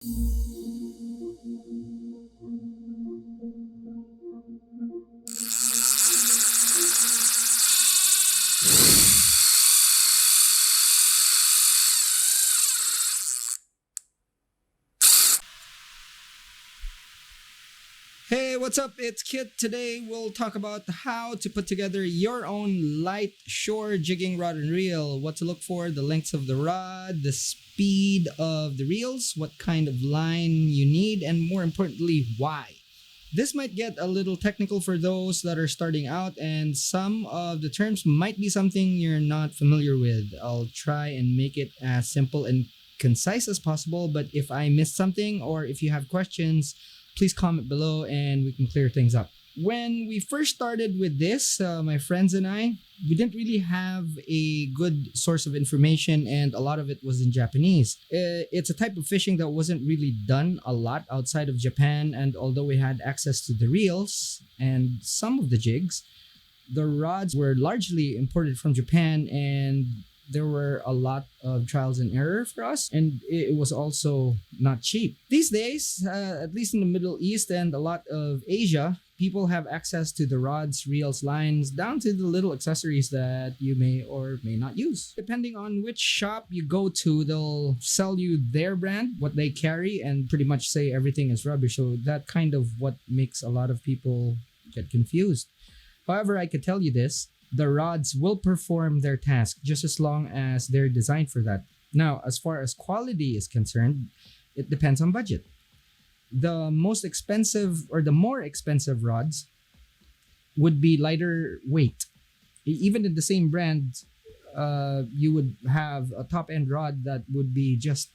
Hey, what's up? It's Kit. Today we'll talk about how to put together your own light shore jigging rod and reel, what to look for, the lengths of the rod, the speed of the reels, what kind of line you need, and more importantly, why. This might get a little technical for those that are starting out, and some of the terms might be something you're not familiar with. I'll try and make it as simple and concise as possible, but if I missed something or if you have questions, please comment below and we can clear things up. When we first started with this, my friends and I, we didn't really have a good source of information, and a lot of it was in Japanese. It's a type of fishing that wasn't really done a lot outside of Japan, and although we had access to the reels and some of the jigs, the rods were largely imported from Japan, and there were a lot of trials and error for us, and it was also not cheap. These days, at least in the Middle East and a lot of Asia, people have access to the rods, reels, lines, down to the little accessories that you may or may not use. Depending on which shop you go to, they'll sell you their brand, what they carry, and pretty much say everything is rubbish. So that kind of what makes a lot of people get confused. However, I could tell you this: the rods will perform their task just as long as they're designed for that. Now, as far as quality is concerned, it depends on budget. The most expensive or the more expensive rods would be lighter weight. Even in the same brand, you would have a top-end rod that would be just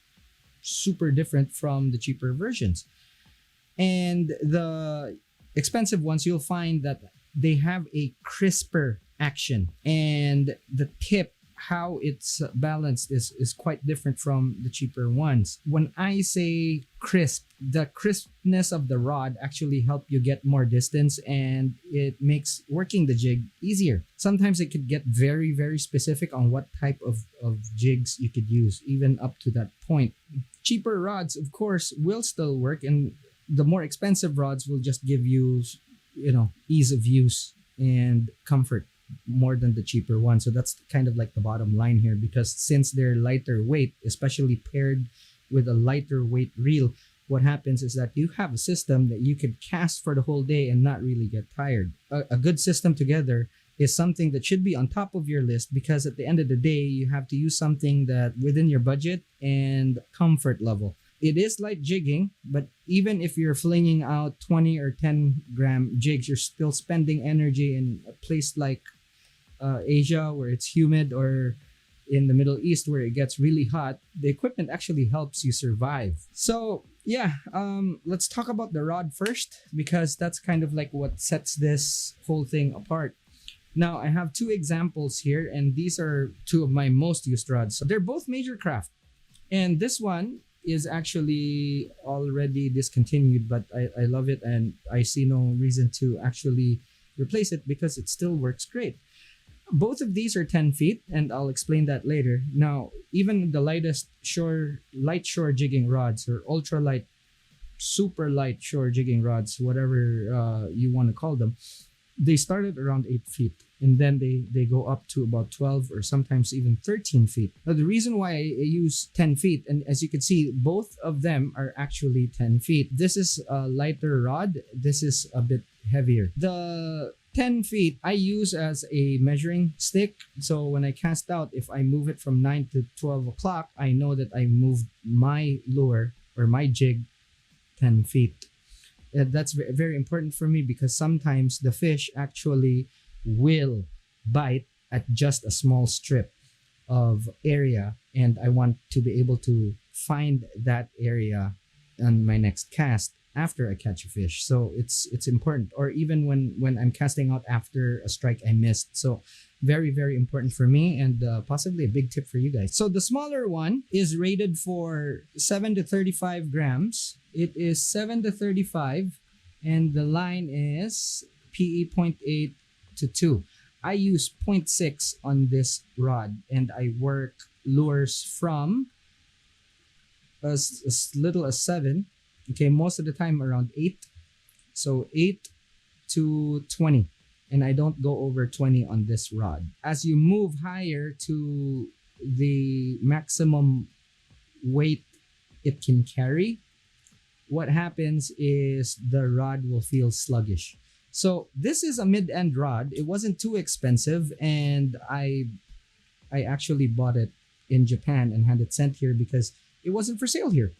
super different from the cheaper versions. And the expensive ones, you'll find that they have a crisper action, and the tip, how it's balanced, is quite different from the cheaper ones. When I say crisp, the crispness of the rod actually help you get more distance, and it makes working the jig easier. Sometimes it could get very, very specific on what type of jigs you could use, even up to that point. Cheaper rods, of course, will still work, and the more expensive rods will just give you, ease of use and comfort more than the cheaper one. So that's kind of like the bottom line here, because since they're lighter weight, especially paired with a lighter weight reel, what happens is that you have a system that you could cast for the whole day and not really get tired. A good system together is something that should be on top of your list, because at the end of the day, you have to use something that within your budget and comfort level. It is light jigging, but even if you're flinging out 20 or 10 gram jigs, you're still spending energy in a place like Asia, where it's humid, or in the Middle East where it gets really hot. The equipment actually helps you survive. So yeah, let's talk about the rod first, because that's kind of like what sets this whole thing apart. Now, I have two examples here, and these are two of my most used rods. So they're both Major Craft, and this one is actually already discontinued, but I love it, and I see no reason to actually replace it because it still works great. Both of these are 10 feet, and I'll explain that later. Now, even the lightest light shore jigging rods, or ultra light, super light shore jigging rods, whatever you want to call them, they started around 8 feet, and then they go up to about 12 or sometimes even 13 feet. Now, the reason why I use 10 feet, and as you can see, both of them are actually 10 feet. This is a lighter rod. This is a bit heavier. The 10 feet I use as a measuring stick. So when I cast out, if I move it from 9 to 12 o'clock, I know that I moved my lure or my jig 10 feet. That's very important for me, because sometimes the fish actually will bite at just a small strip of area, and I want to be able to find that area on my next cast after I catch a fish. So it's important. Or even when I'm casting out after a strike I missed. So very, very important for me, and possibly a big tip for you guys. So the smaller one is rated for 7 to 35 grams. It is 7 to 35, and the line is PE 0.8 to 2. I use 0.6 on this rod, and I work lures from as little as 7. Okay, most of the time around 8. So 8 to 20. And I don't go over 20 on this rod. As you move higher to the maximum weight it can carry, what happens is the rod will feel sluggish. So this is a mid-end rod. It wasn't too expensive, and I actually bought it in Japan and had it sent here because it wasn't for sale here.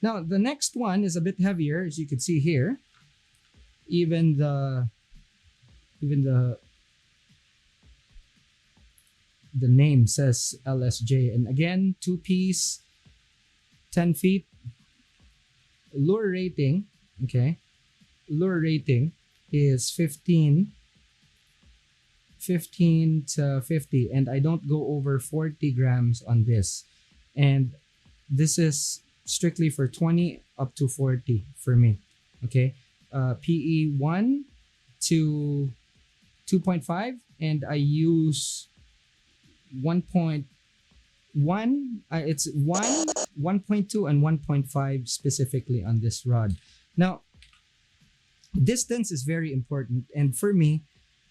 Now the next one is a bit heavier, as you can see here. Even the name says LSJ, and again, 2-piece, 10 feet. Lure rating, okay, lure rating is 15 to 50, and I don't go over 40 grams on this. And this is strictly for 20 up to 40 for me, okay. PE 1 to 2.5, and I use 1.1. It's 1.2 and 1.5 specifically on this rod. Now, distance is very important, and for me,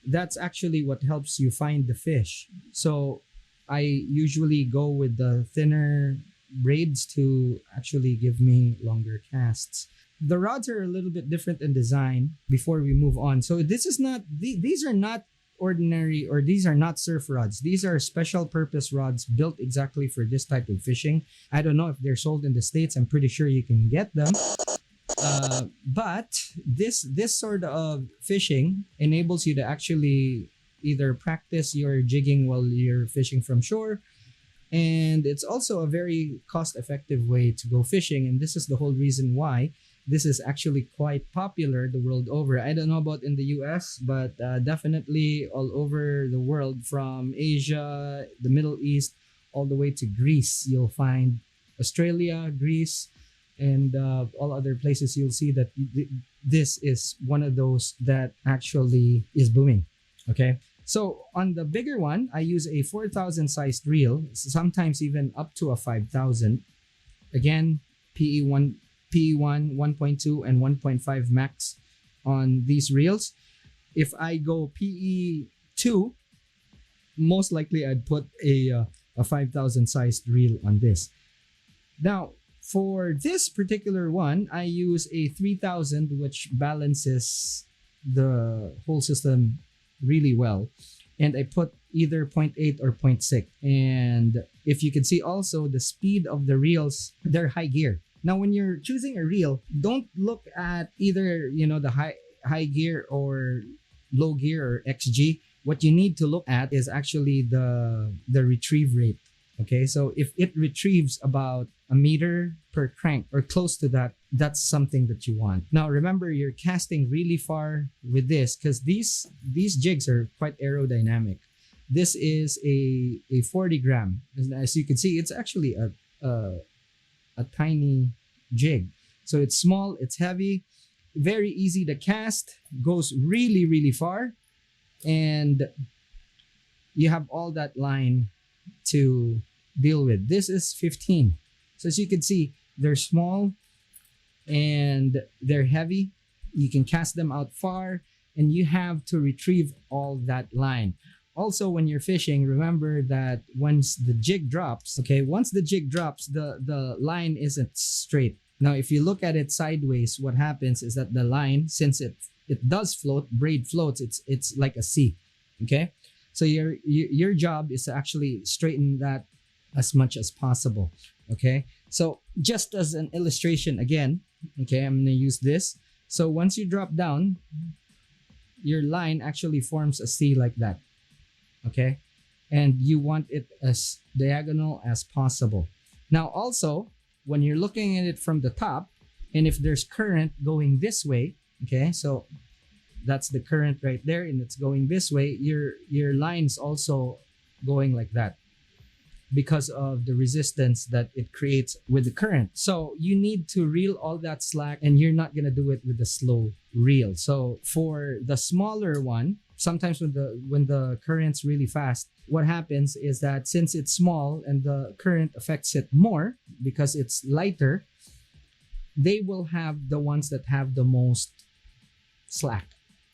that's actually what helps you find the fish. So I usually go with the thinner braids to actually give me longer casts. The rods are a little bit different in design before we move on. So this is not, these are not ordinary, or these are not surf rods. These are special purpose rods built exactly for this type of fishing. I don't know if they're sold in the States. I'm pretty sure you can get them. But this sort of fishing enables you to actually either practice your jigging while you're fishing from shore, and it's also a very cost-effective way to go fishing. And this is the whole reason why this is actually quite popular the world over. I don't know about in the US, but definitely all over the world, from Asia, the Middle East, all the way to Greece. You'll find Australia, Greece, and all other places. You'll see that this is one of those that actually is booming. Okay. So on the bigger one, I use a 4,000 sized reel, sometimes even up to a 5,000. Again, PE1, 1.2, and 1.5 max on these reels. If I go PE2, most likely I'd put a 5,000 sized reel on this. Now, for this particular one, I use a 3,000, which balances the whole system really well. And I put either 0.8 or 0.6. And if you can see also, the speed of the reels, they're high gear. Now, when you're choosing a reel, don't look at either, the high gear or low gear or XG. What you need to look at is actually the retrieve rate. Okay, so if it retrieves about a meter per crank or close to that, that's something that you want. Now, remember, you're casting really far with this because these jigs are quite aerodynamic. This is a 40 gram. As you can see, it's actually a tiny jig. So it's small, it's heavy, very easy to cast, goes really, really far, and you have all that line to deal with. This is 15. So as you can see, they're small and they're heavy. You can cast them out far, and you have to retrieve all that line. Also, when you're fishing, remember that once the jig drops, the line isn't straight. Now, if you look at it sideways, what happens is that the line, since it does float, braid floats, it's like a C. Okay, so your job is to actually straighten that as much as possible. Okay, so just as an illustration again, okay, I'm gonna use this. So once you drop down, your line actually forms a C like that. Okay, and you want it as diagonal as possible. Now also, when you're looking at it from the top, and if there's current going this way, okay, so that's the current right there, and it's going this way, your line's also going like that because of the resistance that it creates with the current. So you need to reel all that slack, and you're not gonna do it with a slow reel. So for the smaller one, sometimes when the current's really fast, what happens is that since it's small and the current affects it more because it's lighter, they will have the ones that have the most slack.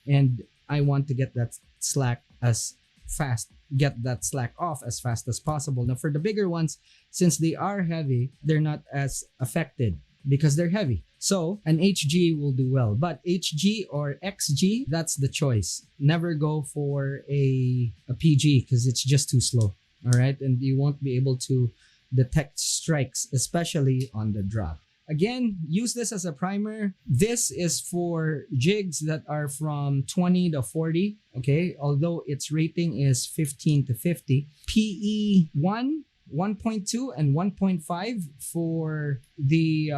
And I want to get that slack as fast, get that slack off as fast as possible. Now for the bigger ones, since they are heavy, they're not as affected because they're heavy. So an HG will do well, but HG or XG, that's the choice. Never go for a PG because it's just too slow. All right, and you won't be able to detect strikes, especially on the drop. Again, use this as a primer. This is for jigs that are from 20 to 40, okay? Although its rating is 15 to 50. PE 1, 1.2, and 1.5 for the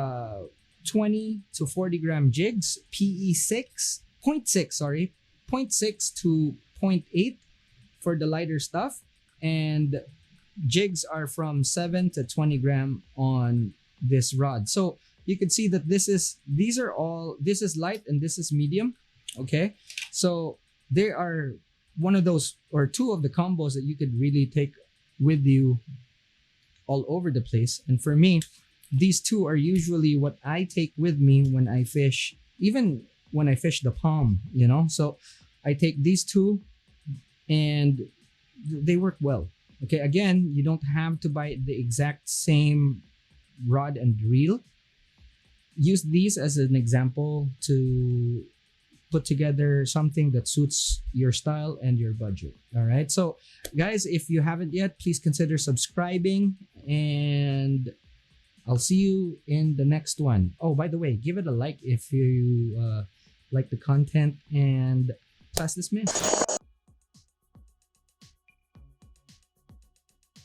20 to 40 gram jigs. PE 6, 0.6, sorry, 0.6 to 0.8 for the lighter stuff. And jigs are from 7 to 20 gram on this rod. So you can see that this is light and this is medium. Okay, so there are one of those or two of the combos that you could really take with you all over the place. And for me, these two are usually what I take with me when I fish, even when I fish the palm, you know. So I take these two and they work well. Okay, again, you don't have to buy the exact same rod and reel. Use these as an example to put together something that suits your style and your budget. All right, so guys, if you haven't yet, please consider subscribing, and I'll see you in the next one. Oh, by the way, give it a like if you like the content, and pass this myth.